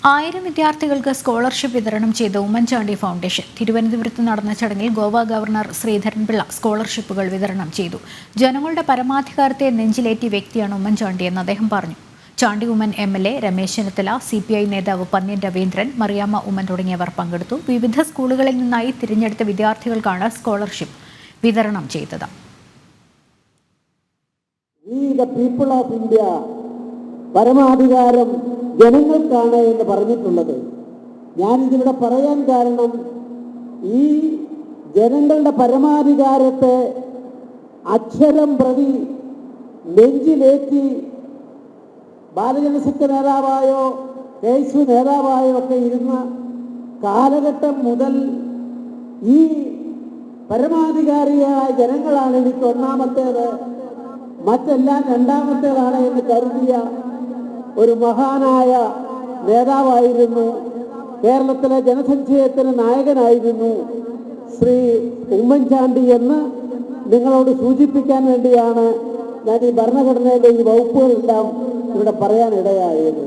1000 വിദ്യാർത്ഥികൾക്ക് സ്കോളർഷിപ്പ് വിതരണം ചെയ്ത ഉമ്മൻചാണ്ടി ഫൗണ്ടേഷൻ. തിരുവനന്തപുരത്ത് നടന്ന ചടങ്ങിൽ ഗോവ ഗവർണർ ശ്രീധരൻപിള്ള സ്കോളർഷിപ്പുകൾ വിതരണം ചെയ്തു. ജനങ്ങളുടെ പരമാധികാരത്തെ നെഞ്ചിലേറ്റിയ വ്യക്തിയാണ് ഉമ്മൻചാണ്ടി എന്ന് അദ്ദേഹം പറഞ്ഞു. ചാണ്ടി ഉമ്മൻ MLA, രമേശ് ചെന്നിത്തല, CPI നേതാവ് പന്ന്യൻ രവീന്ദ്രൻ, മറിയാമ്മ ഉമ്മൻ തുടങ്ങിയവർ പങ്കെടുത്തു. വിവിധ സ്കൂളുകളിൽ നിന്നായി തിരഞ്ഞെടുത്ത വിദ്യാർത്ഥികൾക്കാണ് സ്കോളർഷിപ്പ് വിതരണം ചെയ്തത്. പരമാധികാരം ജനങ്ങൾക്കാണ് എന്ന് പറഞ്ഞിട്ടുള്ളത്. ഞാനിതിവിടെ പറയാൻ കാരണം, ഈ ജനങ്ങളുടെ പരമാധികാരത്തെ അക്ഷരം പ്രതി നെഞ്ചിലേറ്റി ബാലജനശക്തി നേതാവായോ KSU നേതാവായോ ഒക്കെ ഇരുന്ന കാലഘട്ടം മുതൽ ഈ പരമാധികാരിയായ ജനങ്ങളാണ് എനിക്ക് ഒന്നാമത്തേത്, മറ്റെല്ലാം രണ്ടാമത്തേതാണ് എന്ന് കരുതിയ ഒരു മഹാനായ നേതാവായിരുന്നു. കേരളത്തിലെ ജനസഞ്ചയത്തിന് നായകനായിരുന്നു ശ്രീ ഉമ്മൻചാണ്ടി എന്ന് നിങ്ങളോട് സൂചിപ്പിക്കാൻ വേണ്ടിയാണ് ഞാൻ ഈ ഭരണഘടനയിലെ ഈ വകുപ്പുകളെല്ലാം ഇവിടെ പറയാനിടയായത്.